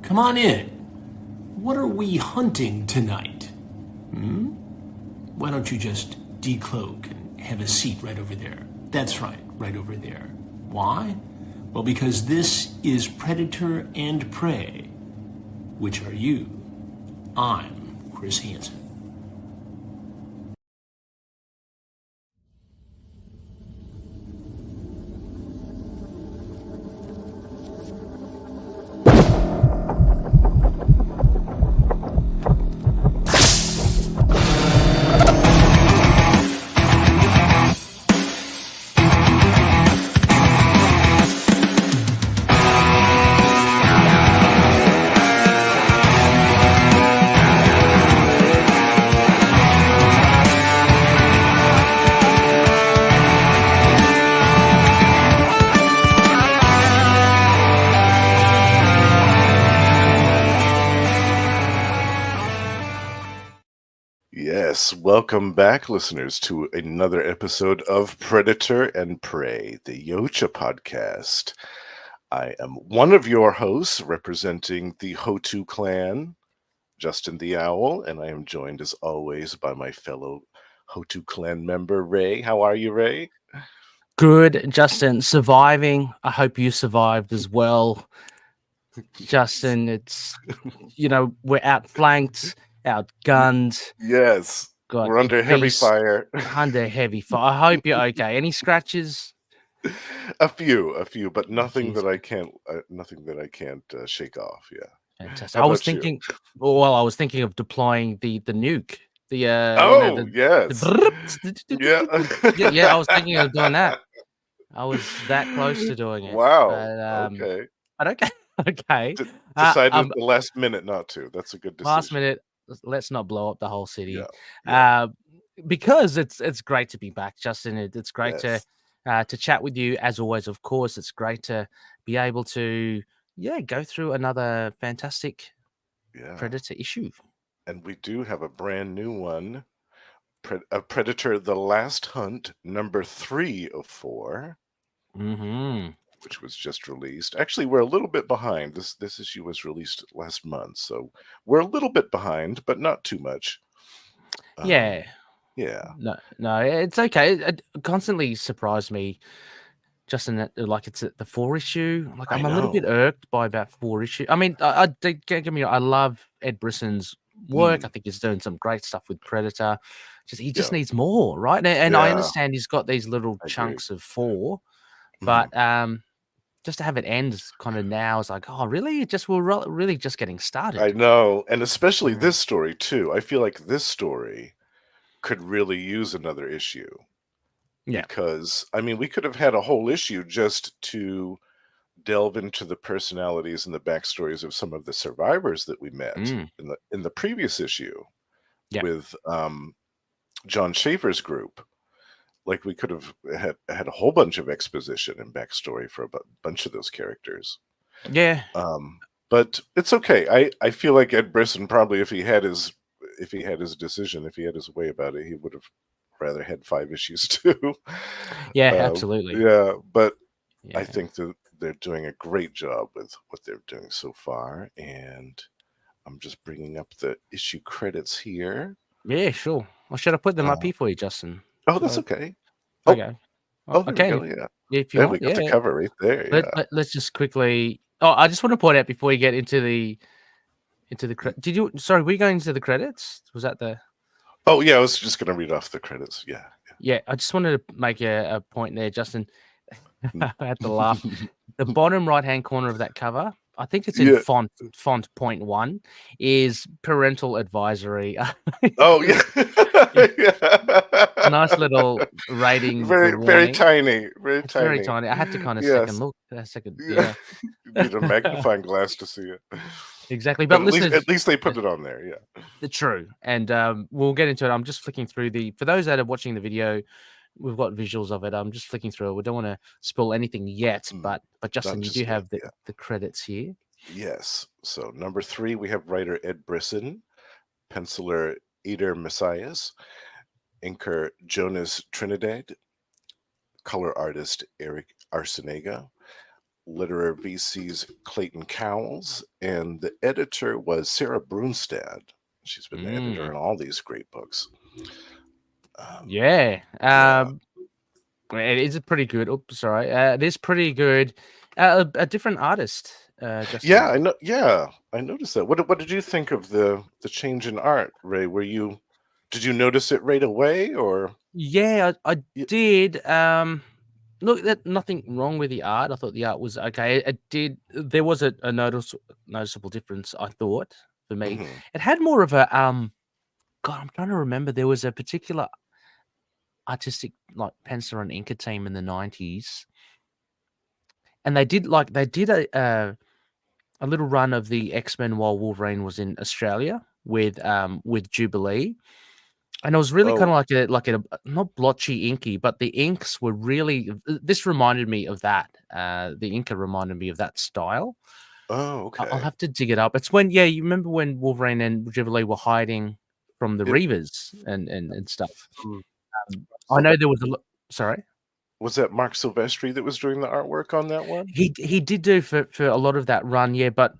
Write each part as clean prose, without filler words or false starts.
Come on in. What are we hunting tonight? Why don't you just decloak and have a seat right over there? That's right, right over there. Why? Well, because this is Predator and Prey. Which are you? I'm Chris Hansen. Yes, welcome back, listeners, to another episode of Predator and Prey, the HOTU podcast. I am one of your hosts representing the HOTU clan, Justin the Owl, and I am joined as always by my fellow HOTU clan member, Rey. How are you, Rey? Good, Justin. Surviving. I hope you survived as well. Justin, it's, we're outflanked, outgunned. Yes, we're under heavy fire. Under heavy fire. I hope you're okay. Any scratches? A few, but nothing that I can't shake off. Yeah. Fantastic. I was thinking of deploying the nuke. Yes. Yeah, I was thinking of doing that. I was that close to doing it. Wow. But okay. Decided at the last minute not to. That's a good decision. Last minute. Let's not blow up the whole city. Yeah. Because it's great to be back, Justin. It's great to chat with you as always. Of course, it's great to be able to go through another fantastic Predator issue. And we do have a brand new one, Predator: The Last Hunt, number 3 of 4, which was just released. Actually, we're a little bit behind. This issue was released last month, so we're a little bit behind, but not too much. Yeah. No, it's okay. It constantly surprised me, Justin, that like it's at the 4 issue. Like I'm a little bit irked by about 4 issues. I mean, I love Ed Brisson's work. I think he's doing some great stuff with Predator. He just needs more, right? And I understand he's got these little chunks of 4, but just to have it end kind of now is like, oh, really? We're really just getting started. I know, and especially this story too. I feel like this story could really use another issue. Yeah, because I mean, we could have had a whole issue just to delve into the personalities and the backstories of some of the survivors that we met in the previous issue with John Schaefer's group. Like we could have had a whole bunch of exposition and backstory for a bunch of those characters. Yeah. But it's okay. I feel like Ed Brisson probably, if he had his decision, if he had his way about it, he would have rather had 5 issues too. Yeah, absolutely. Yeah, but I think that they're doing a great job with what they're doing so far, and I'm just bringing up the issue credits here. Yeah, sure. Or should I put them up here for you, Justin? Oh, that's okay. Okay. Okay. If you want, we got the cover right there. Let's just quickly. Oh, I just want to point out before you get into the were you going into the credits? Was that the? Oh yeah, I was just going to read off the credits. Yeah. I just wanted to make a point there, Justin. I had to laugh. The bottom right-hand corner of that cover, I think it's in font 0.1, is parental advisory. Oh yeah. Nice little rating. Very tiny. Very tiny. I had to kind of second look. You need a magnifying glass to see it. Exactly, but at least they put it on there. Yeah, true. And we'll get into it. I'm just flicking through for those that are watching the video. We've got visuals of it. I'm just flicking through it. We don't want to spoil anything yet, but Justin, you do have the credits here. Yes. So number 3, we have writer Ed Brisson, penciler Eder Messias, inker Jonas Trinidad, color artist Eric Arsenega, Literary VC's Clayton Cowles, and the editor was Sarah Brunstad. She's been the editor in all these great books. Yeah. It is pretty good. Oops, sorry. It is pretty good. A different artist. Justin. Yeah, I know. Yeah, I noticed that. What did you think of the change in art, Ray? Did you notice it right away, or? Yeah, I did. Look, nothing wrong with the art. I thought the art was okay. There was a noticeable difference, I thought, for me. Mhm. It had more of a God, I'm trying to remember. There was a particular artistic like pencil and inker team in the 90s, and they did a little run of the X-Men while Wolverine was in Australia with Jubilee. And it was really kind of like a not blotchy inky, but the inks were really. This reminded me of that. The inker reminded me of that style. Oh, okay. I'll have to dig it up. It's when you remember when Wolverine and Jubilee were hiding from the Reavers and stuff. I know there was a. Sorry. Was that Mark Silvestri that was doing the artwork on that one? He did do for a lot of that run, yeah. But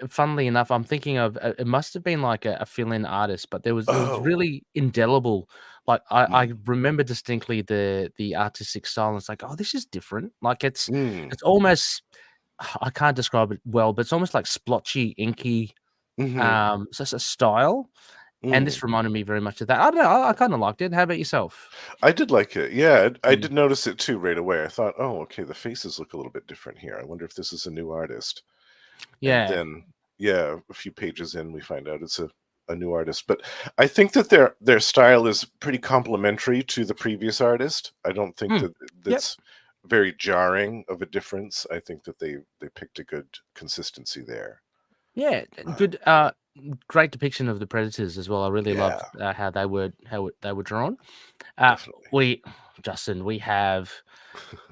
funnily enough, I'm thinking of it must have been like a fill-in artist, but it was really indelible. Like I remember distinctly the artistic style. And it's like, oh, this is different. Like it's almost, I can't describe it well, but it's almost like splotchy, inky. So it's a style. And this reminded me very much of that. I don't know. I kind of liked it. How about yourself? I did like it. Yeah, I did notice it too right away. I thought, oh, okay, the faces look a little bit different here. I wonder if this is a new artist. Yeah. And then, a few pages in, we find out it's a new artist. But I think that their style is pretty complementary to the previous artist. I don't think that's very jarring of a difference. I think that they picked a good consistency there. Yeah, good. Great depiction of the Predators as well. I really loved how they were drawn. Justin, we have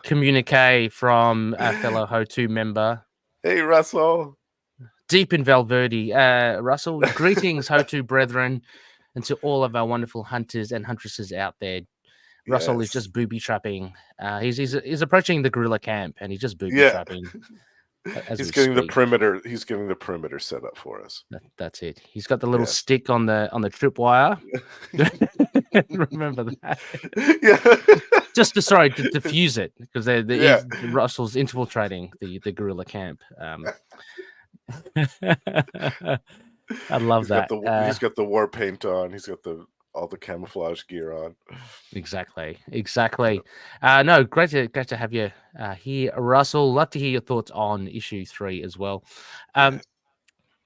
communique from a fellow HOTU member. Hey, Russell. Deep in Valverde. Russell, greetings, HOTU brethren, and to all of our wonderful hunters and huntresses out there. Russell is just booby trapping. He's approaching the guerrilla camp, and he's just booby trapping. He's getting the perimeter. He's getting the perimeter set up for us. That's it. He's got the little stick on the tripwire. Remember that? Yeah. Just to diffuse it because Russell's infiltrating the guerrilla camp. I love that. He's got the war paint on. He's got all the camouflage gear on. Exactly. No, great to have you here, Russell. Love to hear your thoughts on issue 3 as well.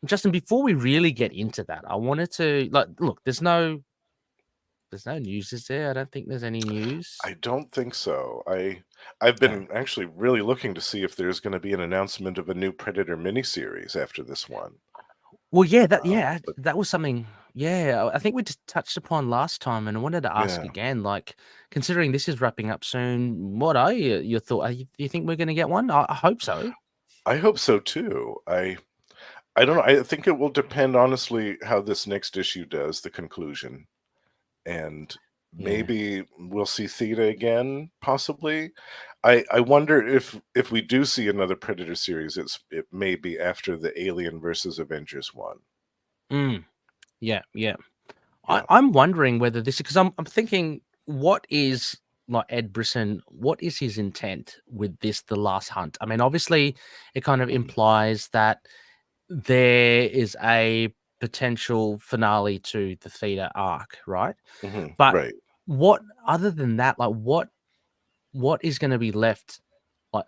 Justin, before we really get into that, I wanted to look. There's no news, is there? I don't think there's any news. I don't think so. I've been actually really looking to see if there's going to be an announcement of a new Predator miniseries after this one. Well, that was something. Yeah, I think we just touched upon last time, and I wanted to ask again. Like, considering this is wrapping up soon, what are your thoughts? Do you think we're going to get one? I hope so. I hope so too. I don't know. I think it will depend, honestly, how this next issue does, the conclusion, and maybe we'll see Theta again, possibly. I wonder if we do see another Predator series, it may be after the Alien versus Avengers one. Yeah. I'm wondering whether this, because I'm thinking, what is Ed Brisson? What is his intent with this, The Last Hunt? I mean, obviously, it kind of implies that there is a potential finale to the Theta arc, right? But what, other than that, what is going to be left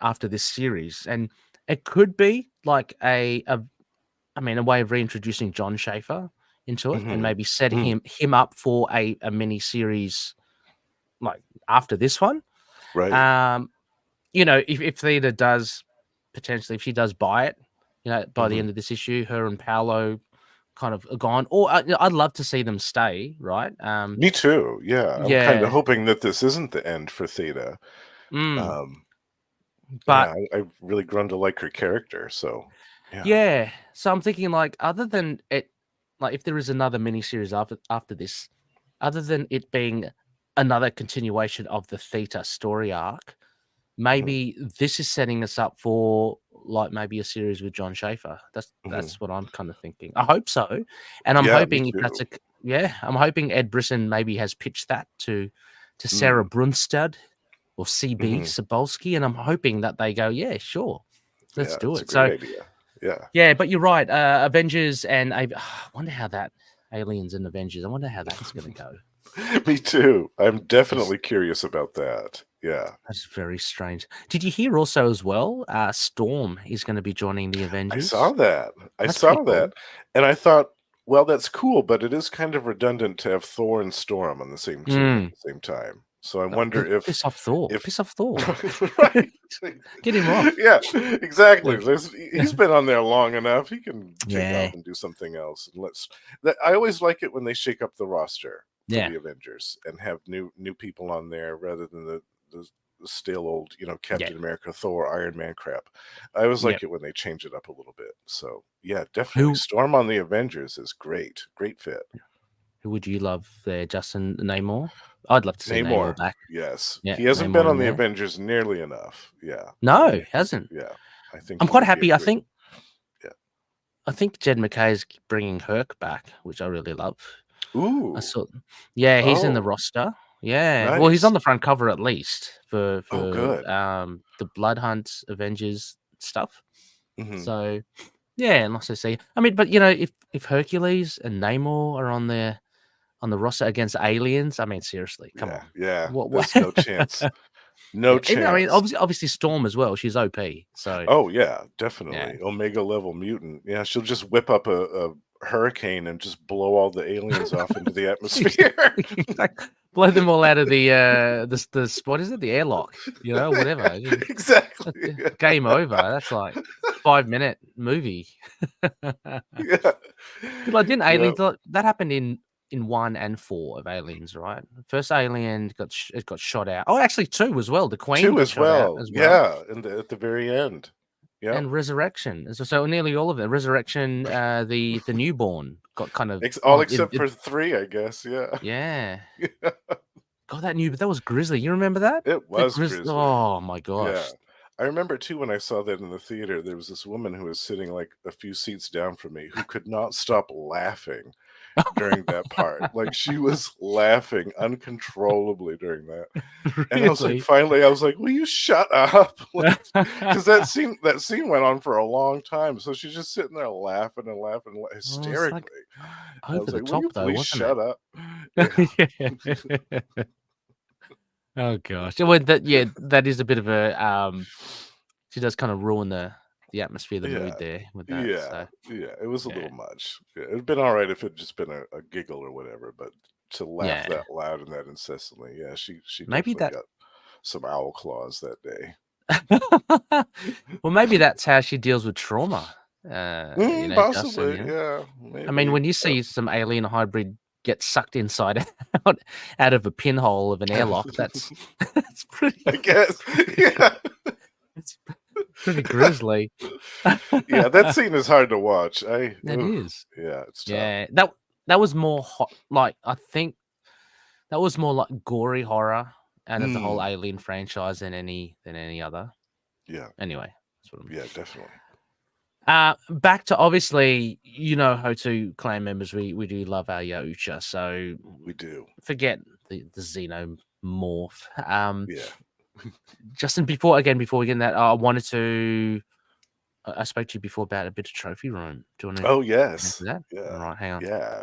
after this series? And it could be like a way of reintroducing John Schaefer into it and maybe set him up for a mini series after this one. Right. If Theta does potentially, if she does buy it, by the end of this issue, her and Paolo kind of are gone. Or I'd love to see them stay, right? Me too. Yeah. I'm kind of hoping that this isn't the end for Theta. But I really grown to like her character. So So I'm thinking, other than it, if there is another miniseries after this, other than it being another continuation of the Theta story arc, maybe this is setting us up for like maybe a series with John Schaefer. That's what I'm kind of thinking. I hope so, and I'm hoping if that's I'm hoping Ed Brisson maybe has pitched that to Sarah Brunstad or CB Sobolski, and I'm hoping that they go, yeah, sure, let's do it. It's a great idea. Yeah, but you're right. Avengers and I wonder how that Aliens and Avengers. I wonder how that's going to go. Me too. I'm definitely curious about that. Yeah. That's very strange. Did you hear also as well? Storm is going to be joining the Avengers. I saw that. Cool. And I thought, well, that's cool, but it is kind of redundant to have Thor and Storm on the same team at the same time. So I wonder if piss off Thor. Right. Get him off. Yeah, exactly. He's been on there long enough. He can take off and do something else. And I always like it when they shake up the roster for the Avengers and have new people on there rather than the stale old, Captain America, Thor, Iron Man crap. I always like it when they change it up a little bit. So yeah, definitely Storm on the Avengers is great. Great fit. Who would you love there, Justin? Namor? I'd love to see Namor back. Yes. He hasn't been on the Avengers nearly enough. Yeah. No, he hasn't. Yeah. I think I'm quite happy. I think Jed McKay is bringing Herc back, which I really love. Ooh. He's in the roster. Yeah. Nice. Well, he's on the front cover at least for good. The Blood Hunt Avengers stuff. So and also see. I mean, but if Hercules and Namor are on the roster against aliens, I mean, seriously, come on. Yeah. There's no chance. No chance. I mean, obviously Storm as well. She's OP. So. Oh yeah, definitely Omega level mutant. Yeah, she'll just whip up a hurricane and just blow all the aliens off into the atmosphere. Blow them all out of the what is it? The airlock, whatever. Exactly. Game over. That's like 5-minute movie. Like, didn't Aliens that happened in 1 and 4 of Aliens, right? First Alien got shot out. Oh, actually 2 as well. The Queen 2 as well. Yeah, at the very end. Yeah. And Resurrection. So nearly all of it. Resurrection, the newborn got kind of all except for 3, I guess. Yeah. Yeah. God, that was grisly. You remember that? It was grisly. Oh my gosh. Yeah. I remember too when I saw that in the theater, there was this woman who was sitting like a few seats down from me who could not stop laughing during that part. Like, she was laughing uncontrollably during that. Really? And I was like, finally, will you shut up? Because that scene went on for a long time. So she's just sitting there laughing hysterically. I was like, will you please shut up? Yeah. Oh gosh. Well, that is a bit of a she does kind of ruin the atmosphere, the mood there with that. Yeah, it was a little much. Yeah, it'd been all right if it'd just been a giggle or whatever, but to laugh that loud and that incessantly, she maybe got some owl claws that day. Well, maybe that's how she deals with trauma. Possibly, Justin, maybe. I mean, when you see some alien hybrid get sucked inside out of a pinhole of an airlock, that's pretty. I guess, yeah. It's pretty grisly. Yeah, that scene is hard to watch. It is. Yeah, it's tough. Yeah, that was more hot. Like, I think that was more like gory horror out of the whole Alien franchise than any other. Yeah. Anyway, that's what yeah, definitely. Back to obviously, HOTU clan members. We do love our Yautja, so we do. Forget the xenomorph. Justin, before we get in that, I wanted to. I spoke to you before about a bit of trophy room. Do you want to? Oh yes. That? Yeah. All right, hang on. Yeah.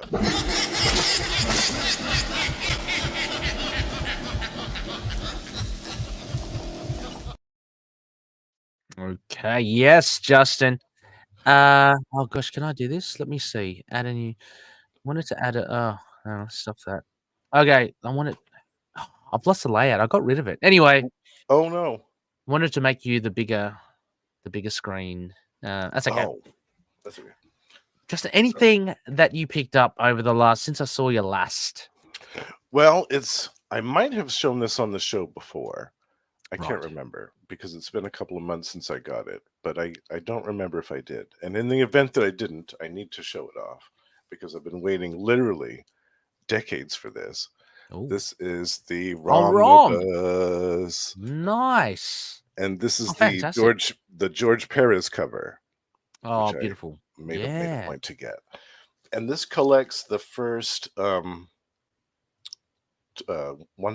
Okay. Yes, Justin. Oh gosh, can I do this? Let me see. Add a new. Wanted to add a. Oh, no, stop that. Okay, I wanted. Oh, I've lost the layout. I got rid of it. Anyway. Oh no. Wanted to make you the bigger screen. That's okay. Oh, that's okay. Just anything that you picked up over since I saw you last. Well, I might have shown this on the show before. I can't remember because it's been a couple of months since I got it, but I don't remember if I did. And in the event that I didn't, I need to show it off because I've been waiting literally decades for this. Ooh. This is the ROM. Nice. And this is fantastic. the George Perez cover. Oh, which beautiful. I made a point to get. And this collects the first 1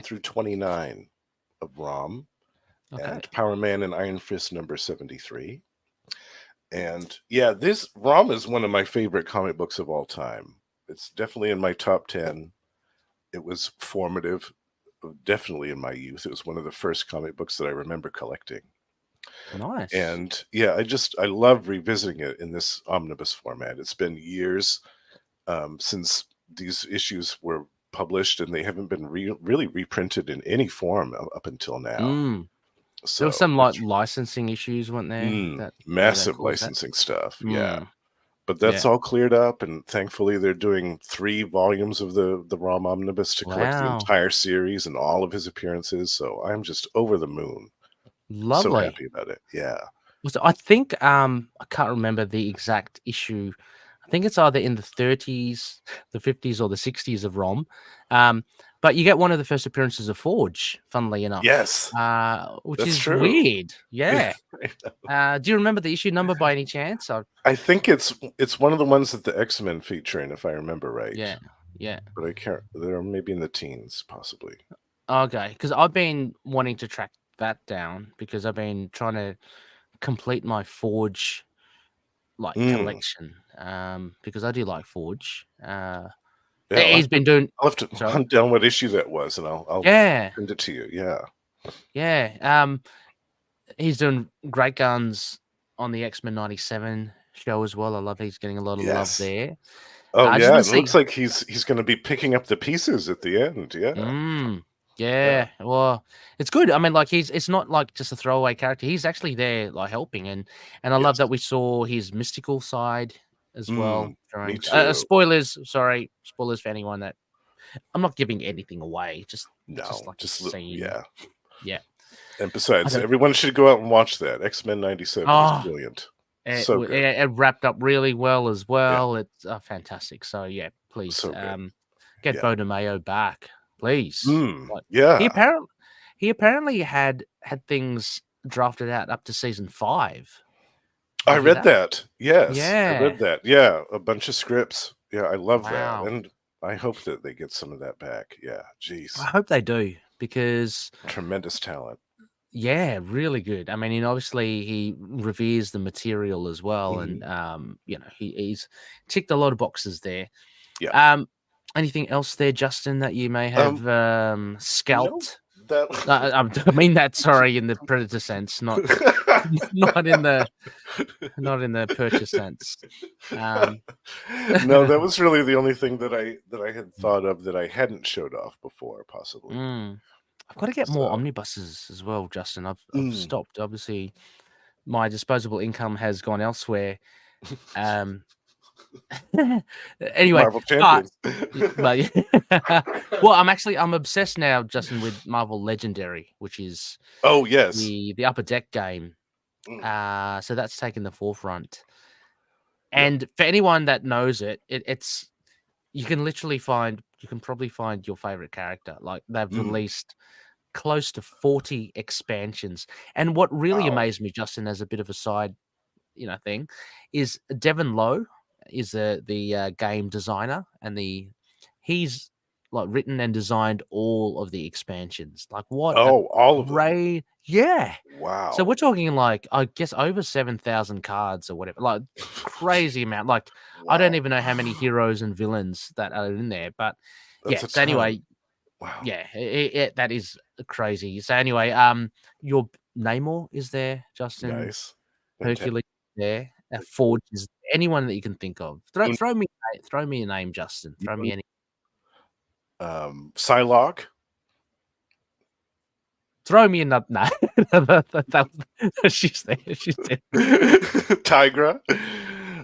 through 29 of ROM and Power Man and Iron Fist number 73. And yeah, this ROM is one of my favorite comic books of all time. It's definitely in my top 10. It was formative, definitely in my youth. It was one of the first comic books that I remember collecting. Nice. And yeah, I love revisiting it in this omnibus format. It's been years since these issues were published, and they haven't been really reprinted in any form up until now. So there were some like licensing issues, weren't there? Massive licensing stuff. Yeah. But that's all cleared up, and thankfully they're doing 3 volumes of the ROM omnibus to collect the entire series and all of his appearances. So I'm just over the moon. Lovely. So happy about it. Yeah. So I think I can't remember the exact issue. I think it's either in the 30s, the 50s, or the 60s of ROM. But you get one of the first appearances of Forge, funnily enough. Yes. Which That's is true. Weird. Yeah. Do you remember the issue number by any chance? I think it's one of the ones that the X-Men feature in, if I remember right. Yeah. But I can't. They're maybe in the teens, possibly. Okay, because I've been wanting to track that down because I've been trying to complete my Forge collection because I do like Forge. He's been doing. I'll have to hunt down what issue that was, and I'll send it to you. Yeah. He's doing great guns on the X-Men 97 show as well. I love he's getting a lot of love there. Oh yeah, it looks like he's going to be picking up the pieces at the end. Yeah. Well, it's good. I mean, like it's not like just a throwaway character. He's actually there, like helping, and I love that we saw his mystical side as well. Me too. Spoilers for anyone that I'm not giving anything away. Just scene. Yeah. And besides, everyone should go out and watch that. X-Men 97 is brilliant. So good. It wrapped up really well as well. Yeah. It's fantastic. So yeah, please get Bo DeMayo back, please. He apparently had things drafted out up to season 5. I read that. Yes. Yeah. I read that. Yeah. A bunch of scripts. Yeah. I love that. And I hope that they get some of that back. Yeah. Jeez. I hope they do because tremendous talent. Yeah, really good. I mean, obviously he reveres the material as well, and he's ticked a lot of boxes there. Yeah. Anything else there, Justin, that you may have scalped? No, I mean that. Sorry, in the predator sense, not in the purchase sense. No, that was really the only thing that I had thought of that I hadn't showed off before, possibly. I've got to get more omnibuses as well, Justin. I've stopped. Obviously, my disposable income has gone elsewhere. Anyway, Marvel Champions. Well, I'm obsessed now, Justin, with Marvel Legendary, which is the Upper Deck game. So that's taken the forefront. And for anyone that knows it's you can probably find your favorite character. Like they've released close to 40 expansions. And what really amazed me, Justin, as a bit of a side, thing, is Devin Lowe is the game designer, and he's like written and designed all of the expansions. Like what? All of them. Yeah. Wow. So we're talking like I guess over 7,000 cards or whatever. Like crazy amount. Like I don't even know how many heroes and villains that are in there, but that's so anyway. Wow. Yeah, that is crazy. So anyway, your Namor is there, Justin. Nice. Hercules is there. Forge is anyone that you can think of. Throw me a name, Justin. Throw me any. Psylocke. Throw me another. No, she's there. She's there. Tigra.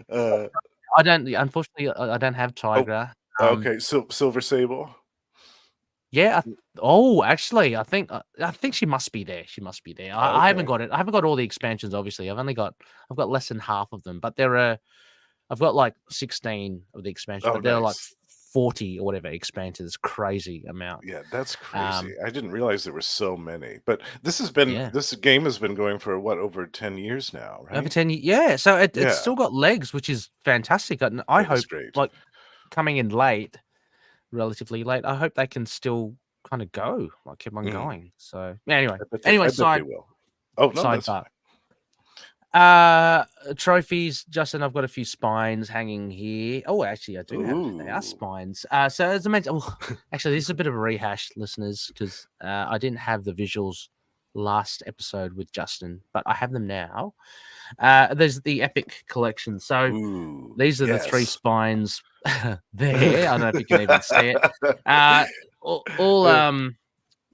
I don't. Unfortunately, I don't have Tigra. Okay, Silver Sable. Yeah. Actually, I think she must be there. She must be there. I haven't got it. I haven't got all the expansions. Obviously, I've got less than half of them. But I've got like 16 of the expansions. But there are like 40 or whatever expanded. It's crazy amount. Yeah, that's crazy. I didn't realize there were so many. But this game has been going for what, over 10 years now, right? Over 10 years. Yeah. So it's still got legs, which is fantastic. And I hope, like, coming in relatively late, I hope they can still kind of go, like, keep on going. So anyway, they will. Oh, no, that's fine. Trophies, Justin. I've got a few spines hanging here. Oh, actually, I do have. They are spines. So as I mentioned, actually, this is a bit of a rehash, listeners, because I didn't have the visuals last episode with Justin, but I have them now. There's the Epic collection. So these are the 3 spines there. I don't know if you can even see it.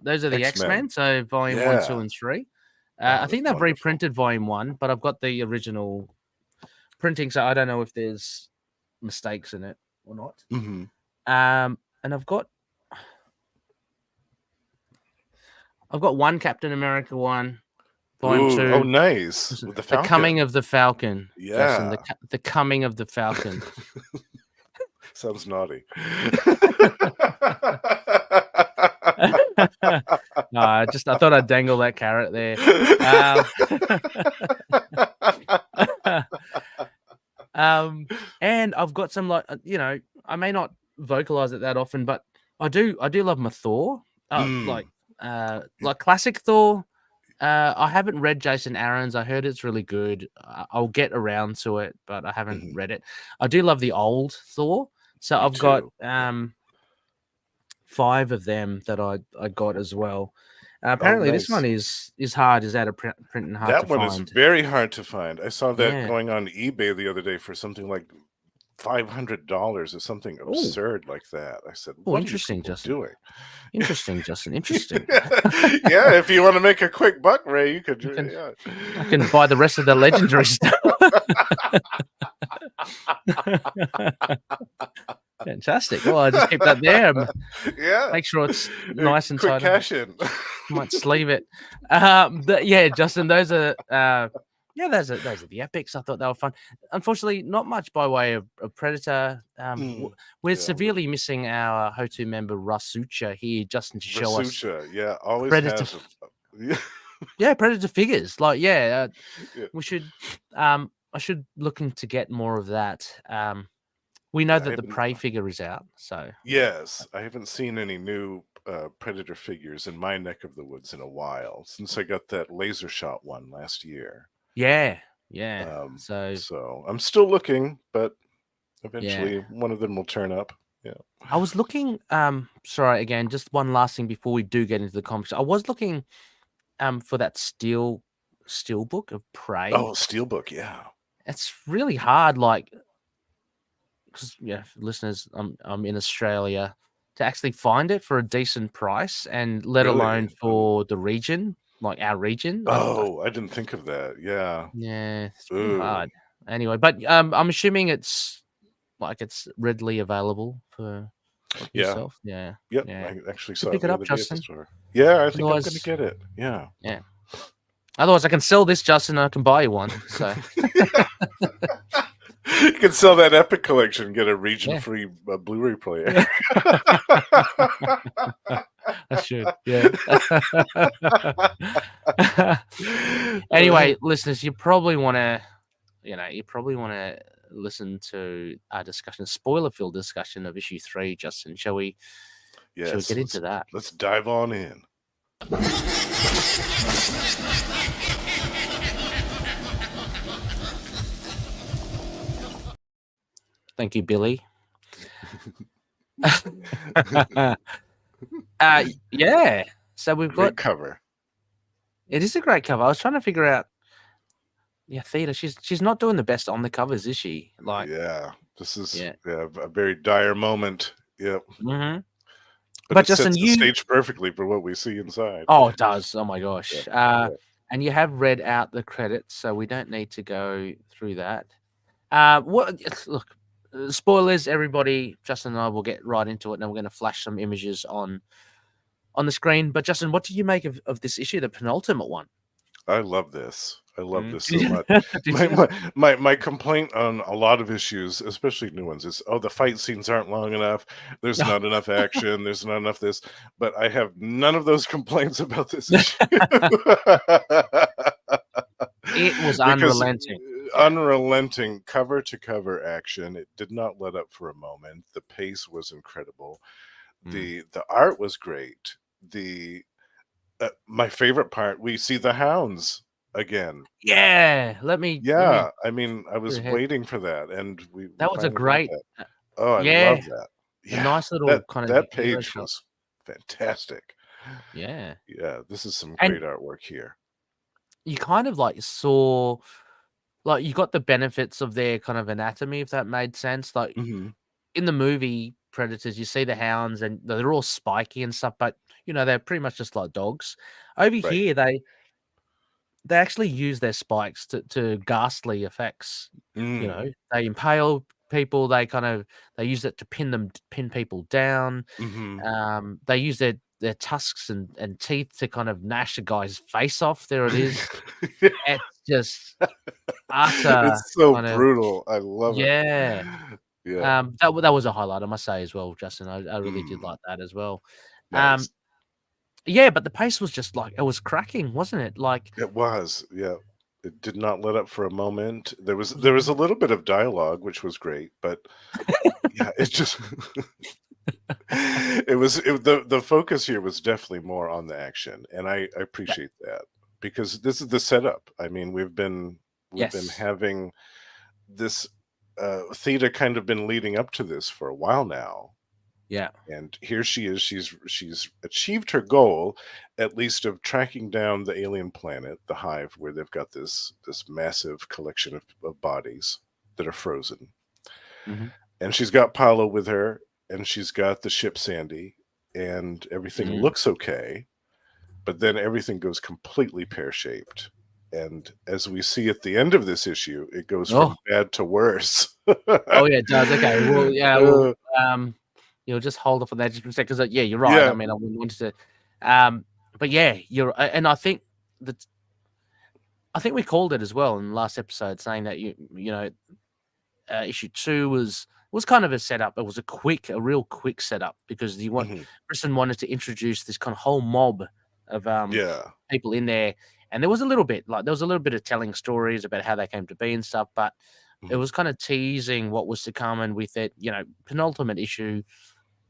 Those are the X-Men. So volume 1, 2, and 3. I think they've reprinted volume 1, but I've got the original printing, so I don't know if there's mistakes in it or not. Mm-hmm. And I've got one Captain America one, volume 2. Oh, nice! With the Falcon. The Coming of the Falcon. Yeah, Justin, the Coming of the Falcon. Sounds naughty. No, I thought I'd dangle that carrot there. And I've got some, like, I may not vocalize it that often, but I do love my Thor. Like classic Thor. I haven't read Jason Aaron's. I heard it's really good. I'll get around to it, but I haven't read it. I do love the old Thor. So I've got 5 of them that I got as well. Apparently, this one is hard. Is out of print and hard to find. That one is very hard to find. I saw that going on eBay the other day for something like $500 or something absurd like that. I said, "What interesting, are you Justin. doing?" Interesting, Justin. Interesting. Yeah, if you want to make a quick buck, Ray, you could. I can buy the rest of the legendary stuff. Fantastic. Well, I just keep that there. Yeah. Make sure it's nice and quick tight. Cash in. Might sleeve it. But yeah, Justin, those are those are the epics. I thought they were fun. Unfortunately, not much by way of Predator. We're severely missing our HOTU member Rasucha here, Justin, to show us. Yeah, always Predator. Yeah, Predator figures. Like, we should. I should looking to get more of that. We know that the Prey figure is out, so yes, I haven't seen any new Predator figures in my neck of the woods in a while since I got that laser shot one last year. Yeah. So I'm still looking, but eventually one of them will turn up. Yeah, I was looking. Sorry, again, just one last thing before we do get into the comics. I was looking, for that steel book of Prey. Oh, steel book, yeah. It's really hard, like. Because listeners, I'm in Australia, to actually find it for a decent price, and let alone for the region, like our region. I didn't think of that. Yeah, it's pretty hard. Anyway, but I'm assuming it's readily available for yourself. Yeah. Yep. I actually saw pick it up, Justin. Yeah, I think I'm gonna get it. Yeah. Otherwise, I can sell this, Justin, and I can buy you one. So. You can sell that Epic collection and get a region-free Blu-ray player. I should, Anyway, listeners, you probably want to, listen to our discussion, spoiler-filled discussion of issue 3. Justin, shall we? Yes, shall we get into that? Let's dive on in. Thank you, Billy. So we've got cover. It is a great cover. I was trying to figure out. Yeah, Theta. She's not doing the best on the covers, is she? Like, this is a very dire moment. Yep. Mm-hmm. But Justin, you stage perfectly for what we see inside. Oh, it does. Oh my gosh. And you have read out the credits, so we don't need to go through that. Look. Spoilers, everybody. Justin and I will get right into it, and we're going to flash some images on the screen. But Justin, what do you make of this issue, the penultimate one? I love this. I love this so much. My complaint on a lot of issues, especially new ones, is the fight scenes aren't long enough. There's not enough action. There's not enough this. But I have none of those complaints about this issue. It was unrelenting. Unrelenting, cover to cover action. It did not let up for a moment. The pace was incredible. The art was great. My favorite part, we see the hounds again. Yeah, I mean, I was waiting for that, and that was a great. I love that. Yeah, a nice little kind of that page was fantastic. Yeah, this is some great artwork here. You kind of like saw, like you got the benefits of their kind of anatomy, if that made sense. Like in the movie Predators, you see the hounds and they're all spiky and stuff, but they're pretty much just like dogs. Over here, they actually use their spikes to ghastly effects. They impale people. They use it to pin people down. They use their tusks and teeth to kind of gnash a guy's face off. There it is. It's just utter. It's so brutal. I love it. Yeah. That was a highlight, I must say, as well, Justin. I really did like that as well. Nice. Yeah, but the pace was just like, it was cracking, wasn't it? Like it was. Yeah, it did not let up for a moment. There was a little bit of dialogue, which was great, but yeah, it just the focus here was definitely more on the action, and I appreciate that, because this is the setup. I mean, we've been having this Theta kind of been leading up to this for a while now. Yeah. And here she is. She's achieved her goal, at least, of tracking down the alien planet, the Hive, where they've got this massive collection of bodies that are frozen. And she's got Paolo with her, and she's got the ship Sandy, and everything looks okay. But then everything goes completely pear-shaped. And as we see at the end of this issue, it goes from bad to worse. Oh, yeah, it does. Okay. Well, yeah. You'll just hold off on that just for a second, because you're right. I mean, I wouldn't want to, but yeah, and I think we called it as well in the last episode, saying that issue 2 was kind of a setup. It was a real quick setup, because Brisson wanted to introduce this kind of whole mob of people in there, and there was a little bit of telling stories about how they came to be and stuff, but it was kind of teasing what was to come, and with it, penultimate issue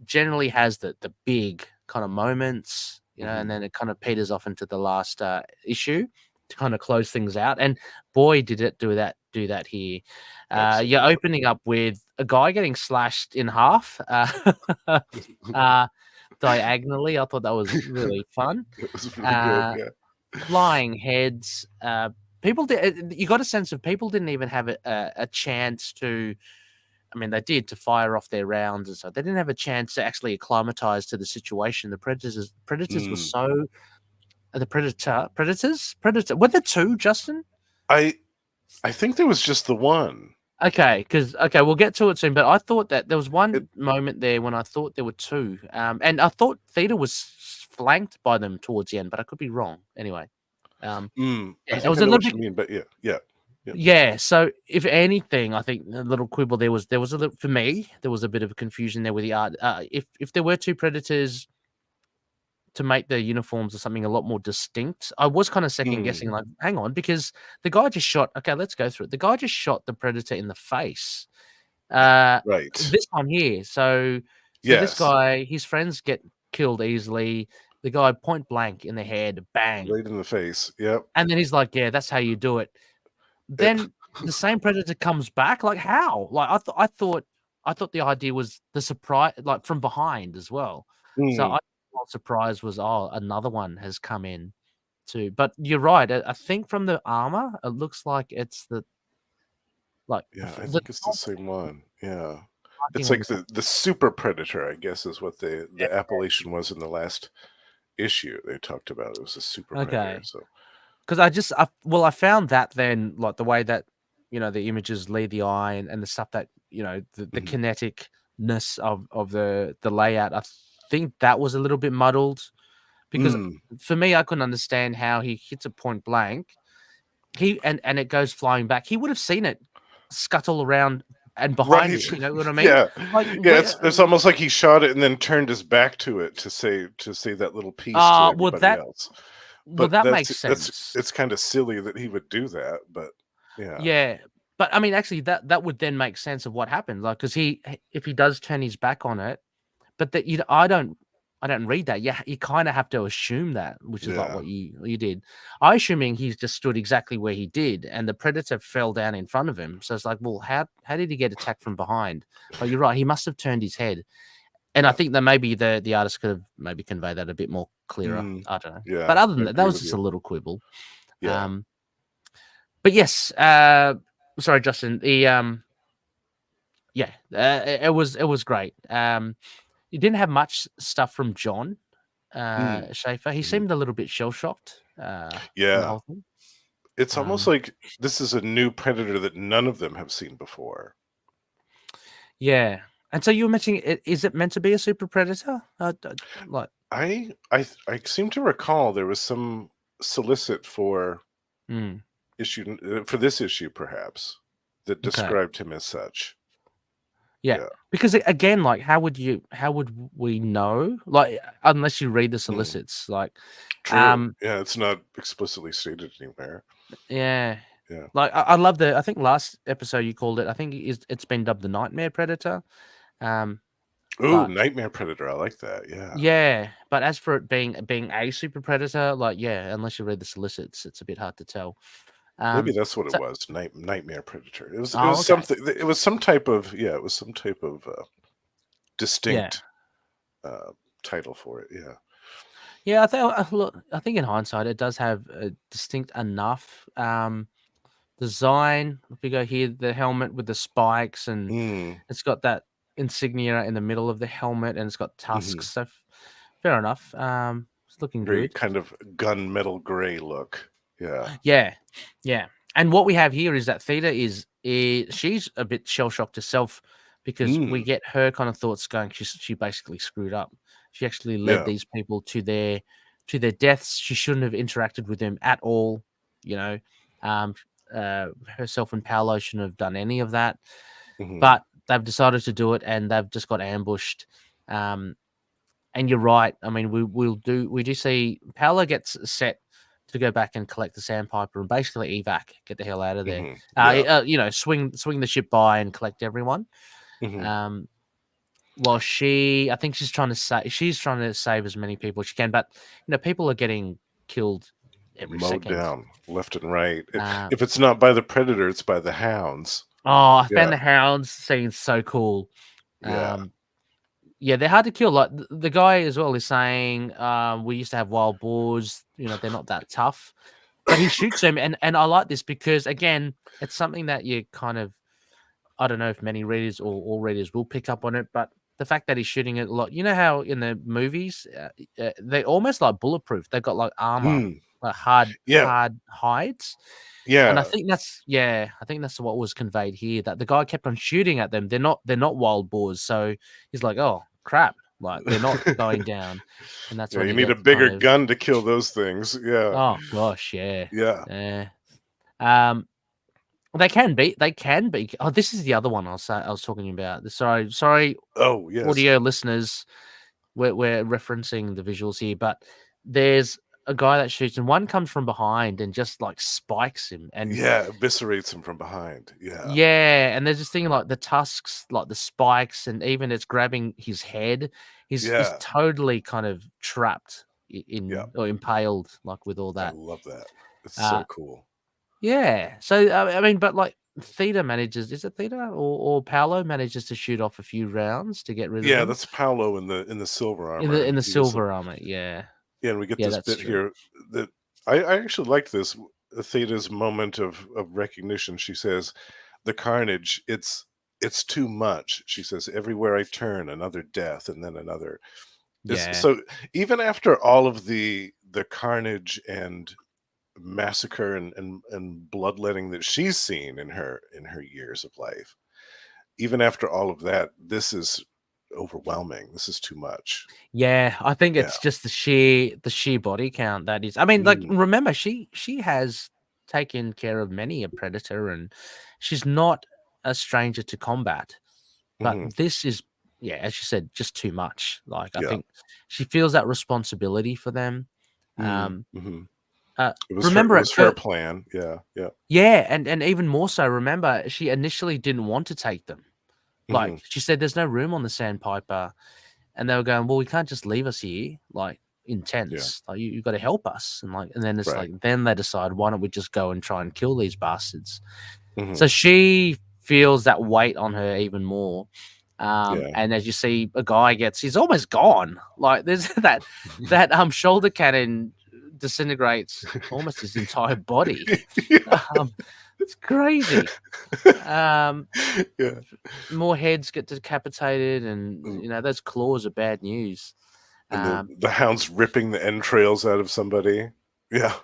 generally has the big kind of moments, and then it kind of peters off into the last issue to kind of close things out. And boy, did it do that here. You're opening up with a guy getting slashed in half diagonally. I thought that was really fun. It was really good, yeah. Flying heads. People did. You got a sense of people didn't even have a chance to. I mean, they did, to fire off their rounds, and so they didn't have a chance to actually acclimatize to the situation. The predators were so. The predators. Were there two, Justin? I think there was just the one. Okay, we'll get to it soon. But I thought that there was one moment there when I thought there were two, and I thought Theta was flanked by them towards the end, but I could be wrong. Anyway, it was a little bit. You mean, but yeah. Yeah, so if anything, I think a little quibble there was a little, for me, there was a bit of confusion there with the art. If there were two predators, to make the uniforms or something a lot more distinct, I was kind of second guessing, like, hang on, because the guy just shot. Okay, let's go through it. The guy just shot the predator in the face. Right. This time here, so this guy, his friends get killed easily. The guy point blank in the head, bang, right in the face. Yep. And then he's like, "Yeah, that's how you do it." Then the same predator comes back. Like, how? Like, I thought the idea was the surprise, like from behind as well. So I thought surprise was, another one has come in too. But you're right. I think from the armor, it looks like it's the I think it's the same one. Yeah, it's like the super predator, I guess, is what the appellation was in the last issue. They talked about it was a super predator. So. Because I found that then, like the way that, the images lead the eye and the stuff that, the kineticness of the layout, I think that was a little bit muddled. because for me, I couldn't understand how he hits it point blank. And it goes flying back. He would have seen it scuttle around and behind it. You know what I mean? Yeah, Like, it's almost like he shot it and then turned his back to it to say that little piece to everybody else. Well, that makes sense. It's kind of silly that he would do that, but yeah. Yeah. But I mean, actually, that would then make sense of what happened. Like, because if he does turn his back on it, but that I don't read that. Yeah, you kind of have to assume that, which is like what you did. I assuming he's just stood exactly where he did, and the predator fell down in front of him. So it's like, well, how did he get attacked from behind? But you're right, he must have turned his head. And I think that maybe the artist could have maybe conveyed that a bit more clearer. I don't know. Yeah, but other than that was just a little quibble. Yeah. But yes, sorry, Justin. The it was great. You didn't have much stuff from John Schaefer. He seemed a little bit shell shocked. The whole thing. It's almost like this is a new predator that none of them have seen before. Yeah. And so you were mentioning, is it meant to be a super predator? Like, I seem to recall there was some solicit for this issue, perhaps, that described him as such. Yeah. Because again, like, how would we know? Like, unless you read the solicits, like, true. It's not explicitly stated anywhere. Yeah. Like, I love I think last episode you called it. I think it's been dubbed the Nightmare Predator. Nightmare Predator. I like that. Yeah. Yeah, but as for it being a super predator, like, unless you read the solicits, it's a bit hard to tell. Maybe that's what it was. Nightmare Predator. It was something. It was some type of distinct title for it. Yeah. Yeah, I think in hindsight it does have a distinct enough design. If we go here, the helmet with the spikes, and it's got that insignia in the middle of the helmet, and it's got tusks. So fair enough. It's looking very good. Kind of gunmetal gray look. Yeah. And what we have here is that Theta she's a bit shell shocked herself, because we get her kind of thoughts going. She basically screwed up. She actually led these people to their deaths. She shouldn't have interacted with them at all. You know, herself and Paolo shouldn't have done any of that. But they've decided to do it, and they've just got ambushed. And you're right. I mean, we do see Paolo gets set to go back and collect the Sandpiper and basically evac, get the hell out of there. Swing the ship by and collect everyone. While I think she's trying to save as many people as she can, but people are getting killed every second. Mowed down left and right. If it's not by the predator, it's by the hounds. Oh, I found the hounds scene so cool. Yeah, they're hard to kill. Like the guy as well is saying, we used to have wild boars. They're not that tough. But he shoots them, and I like this because, again, it's something that you kind of, I don't know if many readers or all readers will pick up on it, but the fact that he's shooting it a lot. You know how in the movies, they're almost like bulletproof. They've got like armor, like hard hides. Yeah, and I think that's what was conveyed here. That the guy kept on shooting at them. They're not wild boars. So he's like, oh crap, like they're not going down. And that's what you need a bigger gun to kill those things. Yeah. Oh gosh, yeah. Yeah. They can be. Oh, this is the other one I was talking about. Sorry. Oh yes. Audio listeners, we're referencing the visuals here, but there's a guy that shoots, and one comes from behind and just like spikes him, and eviscerates him from behind. And there's this thing like the tusks, like the spikes, and even it's grabbing his head. He's totally kind of trapped or impaled, like with all that. I love that. It's so cool. Yeah. So I mean, but like Theta manages. Is it Theta or Paolo manages to shoot off a few rounds to get rid of him? Yeah, that's Paolo in the silver armor. In the silver armor. Yeah. Yeah, and we get this bit here that I actually like this. Theta's moment of recognition. She says, "The carnage, it's too much." She says, "Everywhere I turn, another death, and then another." So even after all of the carnage and massacre and bloodletting that she's seen in her years of life, even after all of that, this is overwhelming. This is too much. Yeah, I think it's just the sheer body count that is. I mean, like, remember, she has taken care of many a predator, and she's not a stranger to combat. But this is, as you said, just too much. Like, I think she feels that responsibility for them. It was Remember, it was her plan. Yeah, and even more so, remember, she initially didn't want to take them. Like, she said, there's no room on the Sandpiper. And they were going, well, we can't just leave us here, like, in tents. Like, you've got to help us. And then it's like, then they decide, why don't we just go and try and kill these bastards? So she feels that weight on her even more. And as you see, a guy he's almost gone. Like, there's that shoulder cannon disintegrates almost his entire body. It's crazy. More heads get decapitated, and those claws are bad news. And the hound's ripping the entrails out of somebody. Yeah.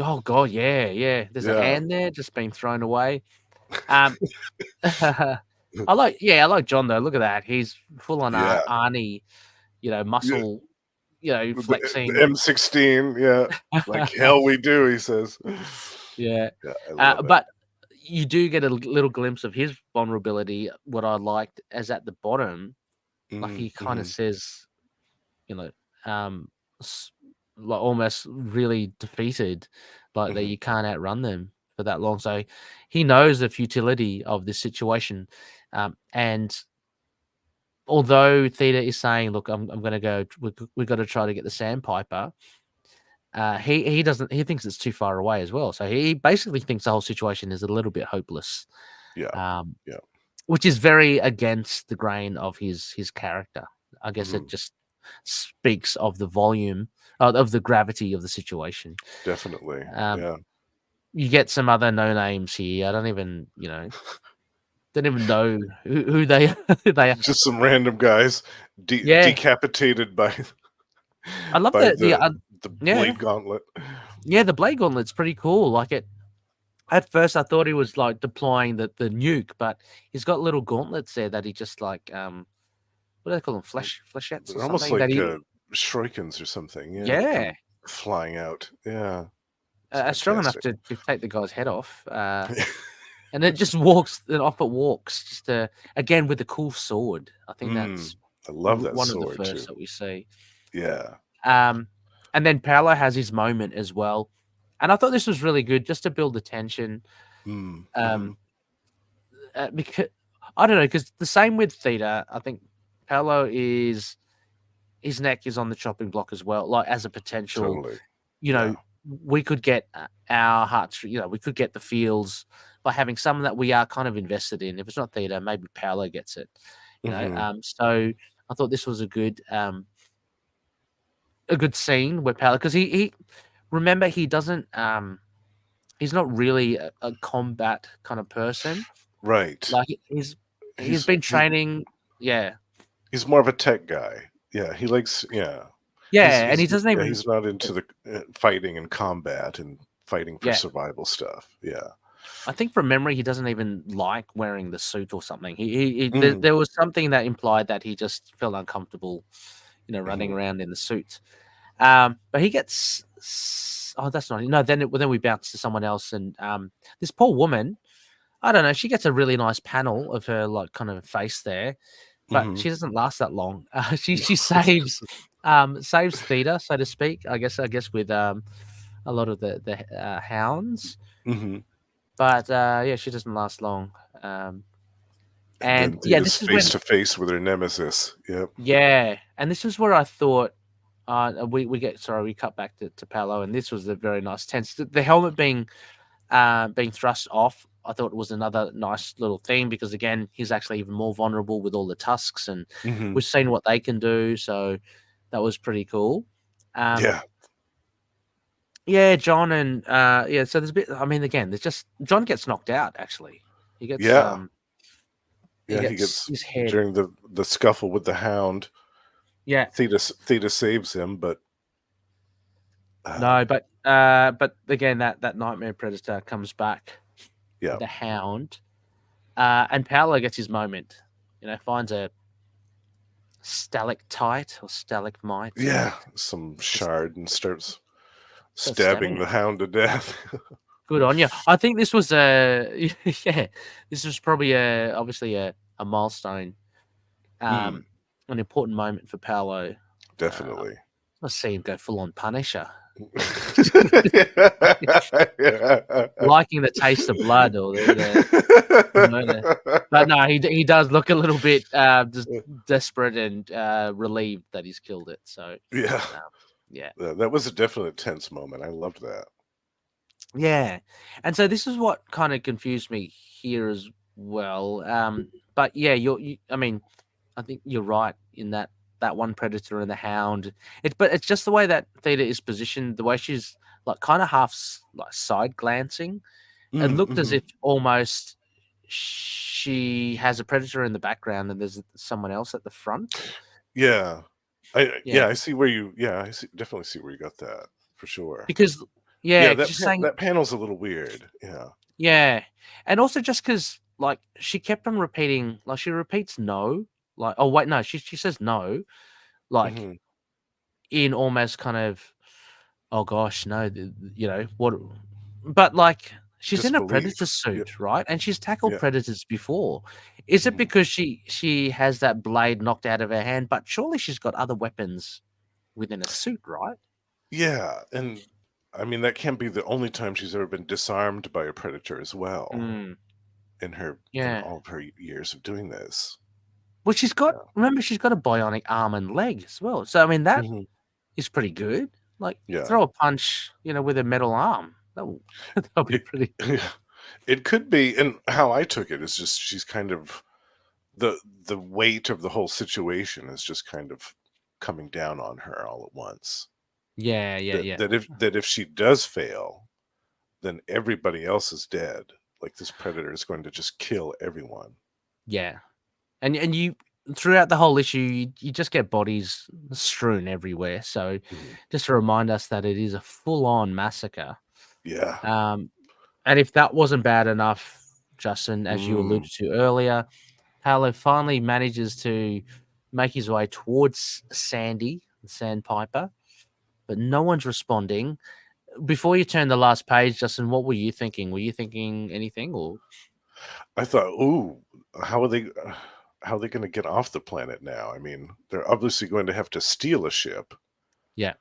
Oh god, yeah. There's a hand there just being thrown away. I like John though. Look at that. He's full on Arnie, muscle, flexing. The M16, like hell we do, he says. Yeah. But you do get a little glimpse of his vulnerability. What I liked is at the bottom, like he kind of says, like almost really defeated, like that you can't outrun them for that long. So he knows the futility of this situation. And although Theta is saying, look, I'm going to go, we've got to try to get the Sandpiper. He doesn't. He thinks it's too far away as well. So he basically thinks the whole situation is a little bit hopeless. Which is very against the grain of his character. I guess it just speaks of the volume of the gravity of the situation. Definitely. You get some other no names here. I don't even know who they are. Just some random guys decapitated by. I love the blade gauntlet. Yeah, the blade gauntlet's pretty cool. Like it. At first, I thought he was like deploying the nuke, but he's got little gauntlets there that he just like what do they call them? Flechettes? They're almost like shurikens or something. Yeah. Flying out. Yeah. Strong enough to take the guy's head off. And it just walks. Then off it walks. Just again with the cool sword. I think that's. I love that one sword of the first too. that we see. Yeah. And then Paolo has his moment as well, and I thought this was really good just to build the tension. Because I don't know, because the same with Theta, I think Paolo his neck is on the chopping block as well, like as a potential. Totally. We could get our hearts. We could get the feels by having someone that we are kind of invested in. If it's not Theta, maybe Paolo gets it. So I thought this was a good scene where Paolo, because he remember he doesn't he's not really a combat kind of person, right? Like he's been training. He's more of a tech guy. Yeah, he likes and he doesn't even. He's not into the fighting and combat and fighting for survival stuff. Yeah. I think from memory, he doesn't even like wearing the suit or something. There was something that implied that he just felt uncomfortable, running around in the suit. But he gets. Oh, that's not. No, then we bounce to someone else, and this poor woman. I don't know. She gets a really nice panel of her like kind of face there, but she doesn't last that long. She saves Theta, so to speak. I guess with a lot of the hounds. But she doesn't last long. And this is face to face with her nemesis. Yep. Yeah, and this is where I thought we cut back to Paolo, and this was a very nice tense. The helmet being thrust off, I thought it was another nice little thing because again, he's actually even more vulnerable with all the tusks, and we've seen what they can do. So that was pretty cool. Yeah, John and so there's a bit. I mean, again, there's just John gets knocked out. Actually, he gets he gets his head during the scuffle with the hound. Yeah, Theta saves him, but no, but again, that nightmare predator comes back. Yeah, the hound, and Paolo gets his moment. Finds a stalactite or stalagmite. Yeah, some shard and starts stabbing stabbing the hound to death. Good on you. I think this was this was probably obviously a milestone, an important moment for Paolo. Definitely. Let's see him go full on Punisher. Yeah. Liking the taste of blood or the murder. But no, he does look a little bit just desperate and relieved that he's killed it. So yeah, yeah, that was a definite tense moment. I loved that. Yeah, and so this is what kind of confused me here as well. But yeah, I mean, I think you're right in that one predator and the hound. But it's just the way that Theta is positioned, the way she's like kind of half like side glancing. It looked as if almost she has a predator in the background and there's someone else at the front. Yeah, I see where you. Yeah, definitely see where you got that for sure. Because that panel's a little weird. Yeah, and also just because like she kept on repeating, like she repeats no, like oh wait no, she says no, like in almost kind of oh gosh no, what, but like she's in a predator suit, right? And she's tackled predators before. Is it because she has that blade knocked out of her hand? But surely she's got other weapons within a suit, right? Yeah, and I mean that can't be the only time she's ever been disarmed by a predator as well. In all of her years of doing this. Well, she's got remember she's got a bionic arm and leg as well. So I mean that is pretty good. Like throw a punch, with a metal arm. That'll be pretty good. It could be, and how I took it is just she's kind of the weight of the whole situation is just kind of coming down on her all at once. Yeah. That if she does fail, then everybody else is dead. Like this predator is going to just kill everyone. Yeah, and you throughout the whole issue, you just get bodies strewn everywhere. So just to remind us that it is a full-on massacre. Yeah. And if that wasn't bad enough, Justin, as you alluded to earlier, Paolo finally manages to make his way towards Sandy, the Sandpiper, but no one's responding. Before you turn the last page, Justin, what were you thinking? Were you thinking anything, or? I thought, ooh, how are they going to get off the planet now? I mean, they're obviously going to have to steal a ship. Yeah.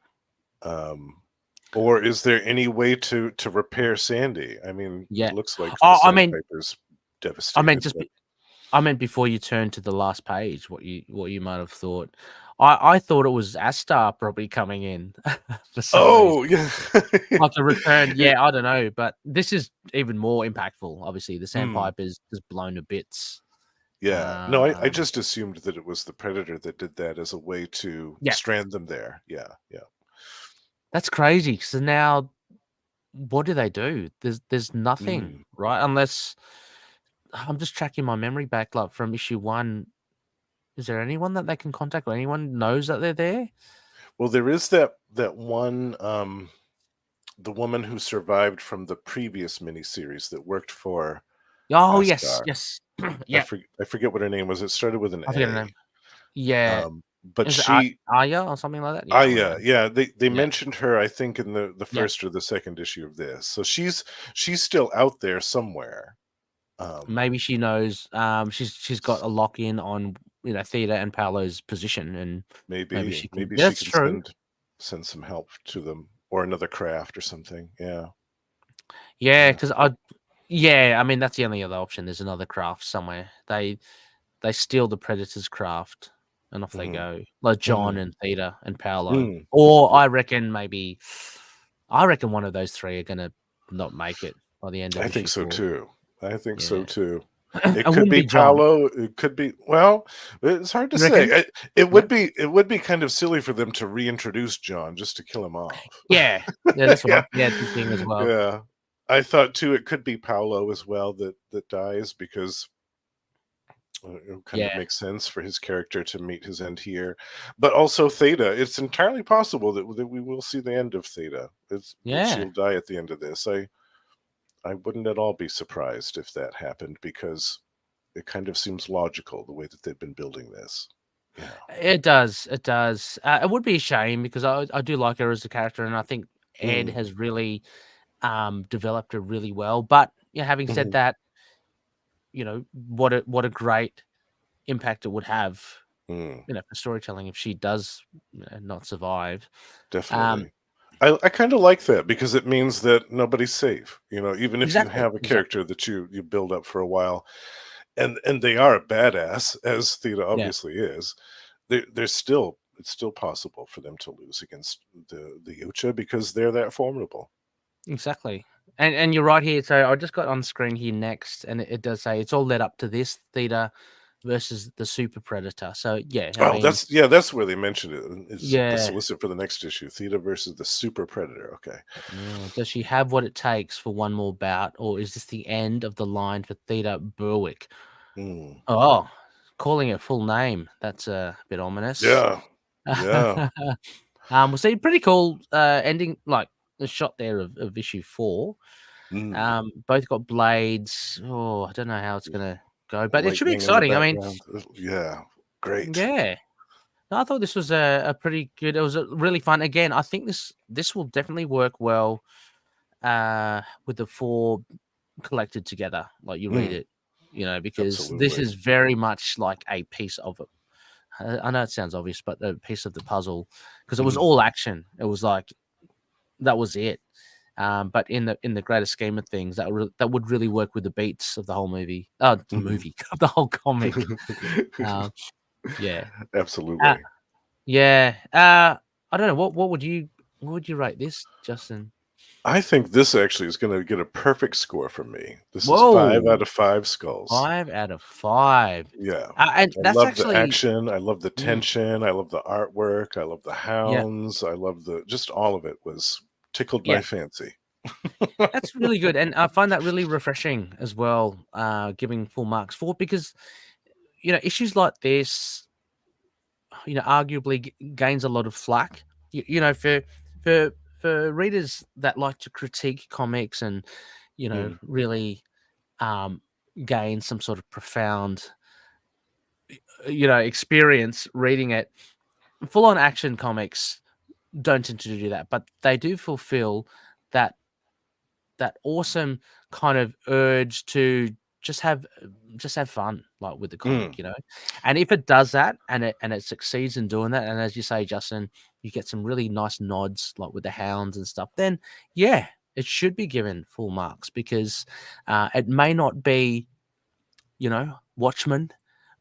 Or is there any way to repair Sandy? I mean, it looks like the Sandpiper's devastated. I meant before you turn to the last page, what you might have thought. I thought it was Astar probably coming in. Yeah. Like a return. Yeah, I don't know. But this is even more impactful. Obviously, the Sandpiper's just blown to bits. Yeah. No, I just assumed that it was the Predator that did that as a way to strand them there. Yeah. That's crazy. So now, what do they do? There's nothing, right? Unless I'm just tracking my memory back, like from issue 1. Is there anyone that they can contact, or anyone knows that they're there? Well, there is that one, the woman who survived from the previous miniseries that worked for. Oh, Astar. yes. Yeah. I forget what her name was. It started with an A. Her name. Yeah. But she Aya or something like that. Aya, yeah. They mentioned her, I think, in the first or the second issue of this. So she's still out there somewhere. Maybe she knows. She's got a lock in on Theta and Paolo's position, and maybe she can send some help to them, or another craft or something. Yeah, because I mean that's the only other option. There's another craft somewhere. They steal the Predator's craft and off they go, like John and Theta and Paolo. Or I reckon one of those three are gonna not make it by the end of. I think so too. It could be Paolo. It could be, well, it's hard to say. It would be kind of silly for them to reintroduce John just to kill him off. Yeah, that's what I'm thinking as well. Yeah, I thought too. It could be Paolo as well that dies, because it kind of makes sense for his character to meet his end here. But also Theta. It's entirely possible that we will see the end of Theta. She'll die at the end of this. I wouldn't at all be surprised if that happened, because it kind of seems logical the way that they've been building this. It does. It does. It would be a shame because I do like her as a character, and I think Ed has really developed her really well. But having said that, what a great impact it would have, for storytelling if she does not survive. Definitely. I kind of like that because it means that nobody's safe. Even if you have a character that you build up for a while, and they are a badass, as Theta obviously is, it's still possible for them to lose against the Ucha because they're that formidable. Exactly. And you're right here. So I just got on screen here next, and it does say it's all led up to this Theta versus the Super Predator. So that's where they mentioned it. It's the solicit for the next issue: Theta versus the Super Predator. Okay. Yeah. Does she have what it takes for one more bout, or is this the end of the line for Theta Berwick? Oh, calling it full name. That's a bit ominous. Yeah. Yeah. We'll see. Pretty cool ending, like the shot there of issue 4. Both got blades. Oh, I don't know how it's gonna go, but it should be exciting. I mean, yeah, great. Yeah, no, I thought this was a pretty good. It was really fun. Again, I think this will definitely work well with the 4 collected together. Like you read it, because this is very much like a piece of it. I know it sounds obvious, but a piece of the puzzle, because it was all action. It was like that was it. But in the greater scheme of things, that would really work with the beats of the whole movie. Of the whole comic. Yeah, absolutely. I don't know what would you rate this, Justin? I think this actually is going to get a perfect score from me. This is 5 out of 5 skulls. 5 out of 5. Yeah, and I that's love actually the action. I love the tension. I love the artwork. I love the hounds. I love just all of it was tickled my fancy. That's really good, and I find that really refreshing as well. Giving full marks for, because issues like this, arguably gains a lot of flack. For readers that like to critique comics and really gain some sort of profound experience reading it. Full on action comics don't tend to do that, but they do fulfill that awesome kind of urge to just have fun, like with the comic, and if it does that and it succeeds in doing that, and as you say, Justin, you get some really nice nods like with the hounds and stuff, then it should be given full marks, because it may not be Watchmen,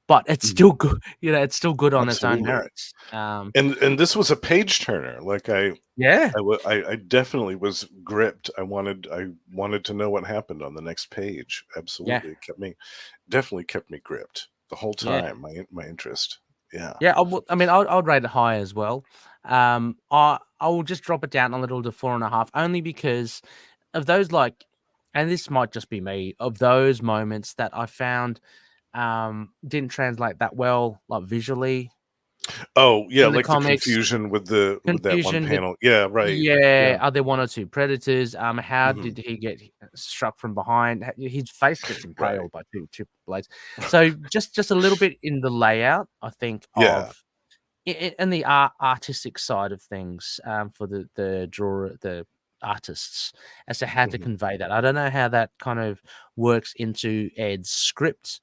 but it's still good. It's still good on its own merits. And this was a page turner. Like I definitely was gripped. I wanted to know what happened on the next page. Absolutely, it definitely kept me gripped the whole time. My interest. Yeah. I mean, I would rate it high as well. I will just drop it down a little to 4.5, only because of those, like, and this might just be me, of those moments that I found didn't translate that well, like visually. Oh yeah, like the confusion with that one panel. Yeah, right. Yeah, are there 1 or 2 predators? How did he get struck from behind? His face gets impaled by two blades. So just a little bit in the layout, I think, of and the artistic side of things, for the drawer, the artists, as to how to convey that. I don't know how that kind of works into Ed's script.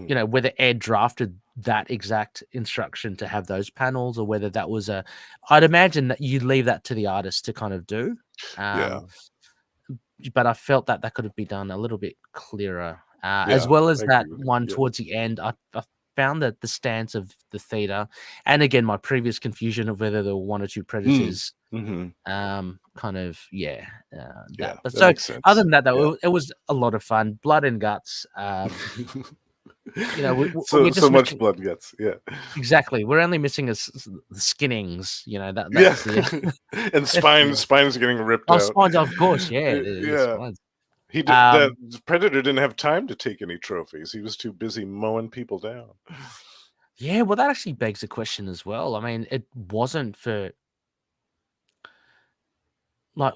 Whether Ed drafted that exact instruction to have those panels, or whether that was I'd imagine that you leave that to the artist to kind of do. But I felt that could have been done a little bit clearer, as well as that one towards the end. I found that the stance of the Theta, and again, my previous confusion of whether there were 1 or 2 predators, kind of, that. But so other than that, though, it was a lot of fun. Blood and guts. So much blood and guts. Yeah, exactly. We're only missing the skinnings. That's and spines getting ripped out. Spines, of course. Yeah. He did, that Predator didn't have time to take any trophies. He was too busy mowing people down. Yeah, well, that actually begs a question as well. I mean, it wasn't for, like,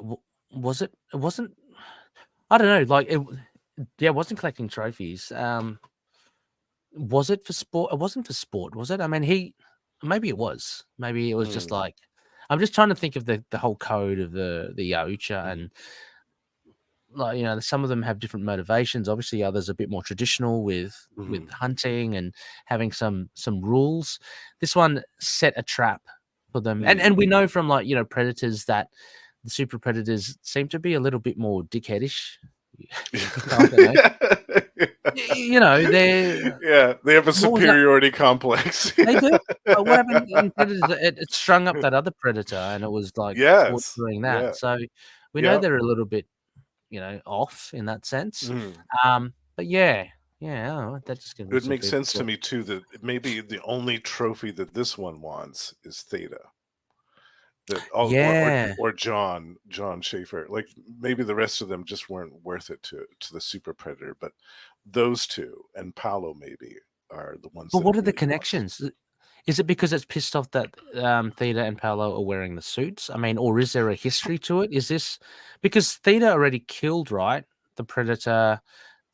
was it? It wasn't. I don't know. Like, it wasn't collecting trophies. Was it for sport? It wasn't for sport, was it? I mean, maybe it was. Maybe it was just like, I'm just trying to think of the whole code of the HOTU, and like, some of them have different motivations. Obviously, others are a bit more traditional with hunting and having some rules. This one set a trap for them, and we know from predators that the super predators seem to be a little bit more dickheadish. I don't know. they have a superiority complex. They do. But what happened in Predators? It strung up that other predator, and it was like doing that. Yeah. So we know they're a little bit, off in that sense. But yeah, that just gives me it makes sense to me too that maybe the only trophy that this one wants is Theta. Or John Schaefer. Like maybe the rest of them just weren't worth it to the super predator, but those two and Paolo maybe are the ones. But what are the connections? Is it because it's pissed off that Theta and Paolo are wearing the suits? I mean, or is there a history to it? Is this because Theta already killed, right, the predator,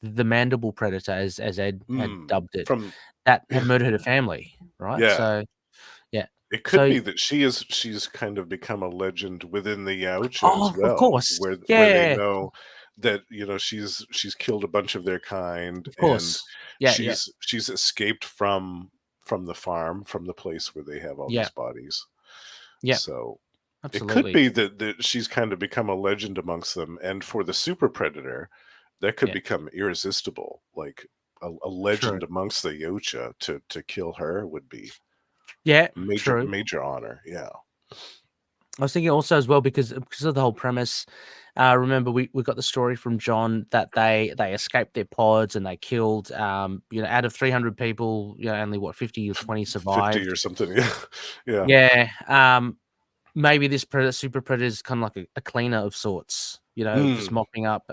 the mandible predator, as Ed had dubbed it, that had murdered her family, right? Yeah. So yeah. It could be that she's kind of become a legend within the HOTU as well. Of course. Where they know that, she's killed a bunch of their kind. Of course. And she's escaped from the farm, from the place where they have all these bodies. Yeah. So absolutely. It could be that she's kind of become a legend amongst them. And for the super predator, that could become irresistible. Like a legend amongst the HOTU to kill her would be major honor. Yeah. I was thinking also as well because of the whole premise. Remember, we got the story from John that they escaped their pods and they killed, out of 300 people, only 50 or 20 survived. 50 or something. Yeah. Yeah. Maybe this super predator is kind of like a cleaner of sorts, just mopping up.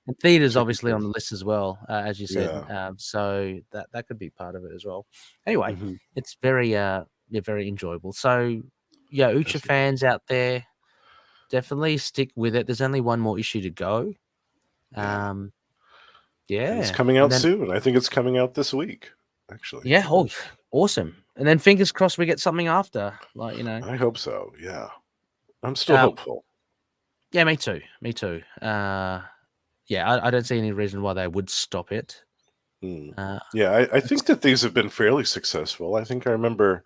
And Theta's obviously on the list as well, as you said. So that could be part of it as well. Anyway, it's very very enjoyable. So HOTU fans out there, definitely stick with it. There's only one more issue to go. And it's coming out soon. I think it's coming out this week, actually. Yeah. Oh, awesome. And then fingers crossed we get something after. I hope so. Yeah. I'm still hopeful. Yeah, me too. I don't see any reason why they would stop it. I think that these have been fairly successful. I think I remember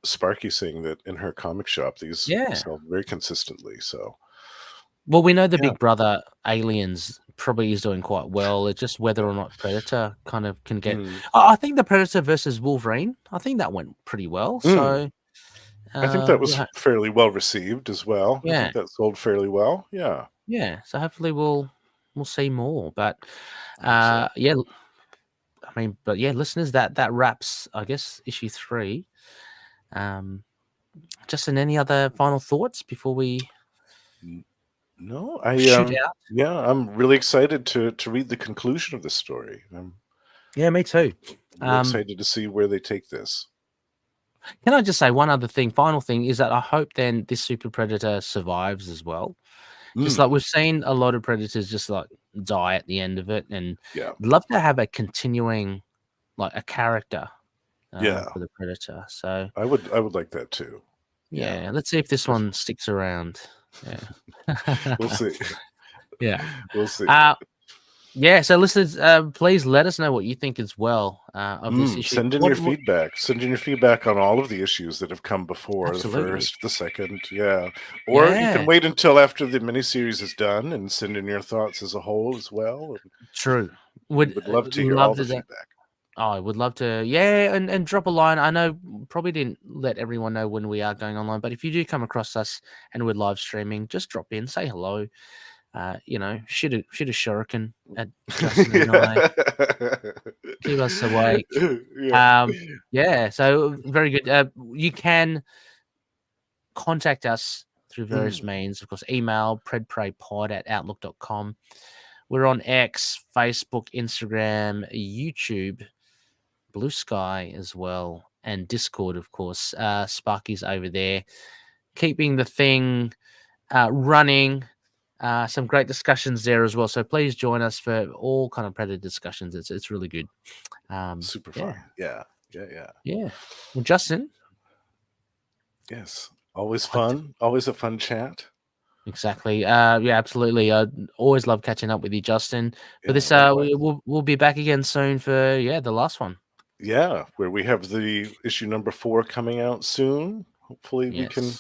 Sparky saying that in her comic shop, these sell very consistently. So, well, we know the Big Brother Aliens probably is doing quite well. It's just whether or not Predator kind of can get. I think the Predator versus Wolverine, I think that went pretty well. So, I think that was fairly well received as well. I think that sold fairly well. Yeah. Yeah. So hopefully we'll see more. But listeners, that wraps, I guess, issue 3. Justin, any other final thoughts before we? No, shoot out? Yeah, I'm really excited to read the conclusion of the story. Me too. I'm excited to see where they take this. Can I just say one other thing? Final thing is that I hope then this super predator survives as well. Just like we've seen a lot of predators just like die at the end of it, and I'd love to have a continuing, like a character, for the predator. So I would like that too. Yeah, let's see if this one sticks around. Yeah, we'll see. We'll see. So listeners, please let us know what you think as well of this issue. Send in your feedback. Send in your feedback on all of the issues that have come before. Absolutely. The first, the second, or you can wait until after the miniseries is done and send in your thoughts as a whole as well. True. Would love to hear all the feedback. Oh, I would love to, and drop a line. I know probably didn't let everyone know when we are going online, but if you do come across us and we're live streaming, just drop in, say hello. Shoot a shuriken at Justin and I. Keep us awake. So very good. You can contact us through various means. Of course, email predpreypod@outlook.com. We're on X, Facebook, Instagram, YouTube, Blue Sky as well, and Discord, of course. Sparky's over there, keeping the thing running. Some great discussions there as well. So please join us for all kind of Predator discussions. It's really good. Super fun. Yeah. Well, Justin. Yes. Always fun. Always a fun chat. Exactly. Yeah, absolutely. I always love catching up with you, Justin. For this, we'll be back again soon for the last one. Yeah, where we have the issue number 4 coming out soon. Hopefully, we can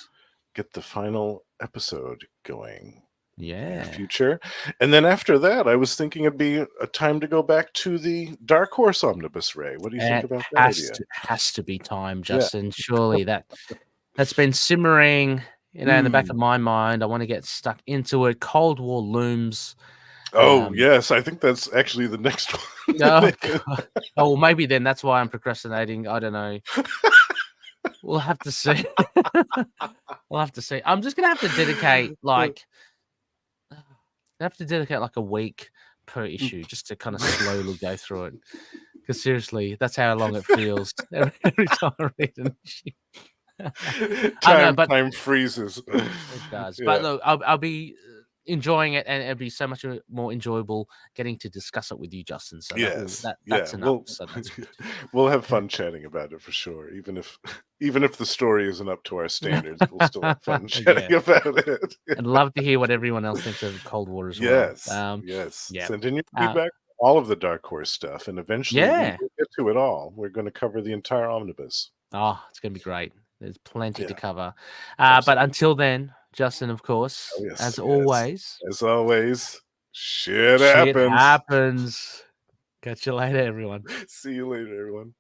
get the final episode going. In the future. And then after that, I was thinking it'd be a time to go back to the Dark Horse Omnibus, Ray. What do you think about that idea? Has to be time, Justin. Surely that's been simmering, in the back of my mind. I want to get stuck into it. Cold War looms. Oh, yes. I think that's actually the next one. Well, maybe then that's why I'm procrastinating. I don't know. We'll have to see. We'll have to see. I'm just going to have to dedicate like a week per issue just to kind of slowly go through it. Because seriously, that's how long it feels every time I read an issue. Time freezes. It does. Yeah. But look, I'll be enjoying it, and it'll be so much more enjoyable getting to discuss it with you, Justin. So that's enough. So that's good. We'll have fun chatting about it for sure. Even if the story isn't up to our standards, we'll still have fun chatting about it. I'd love to hear what everyone else thinks of Cold War as well. Yes. Send in your feedback, all of the Dark Horse stuff, and eventually we'll get to it all. We're going to cover the entire omnibus. Oh, it's going to be great. There's plenty to cover. But until then, Justin, of course, as always, shit happens. Catch you later, everyone. See you later, everyone.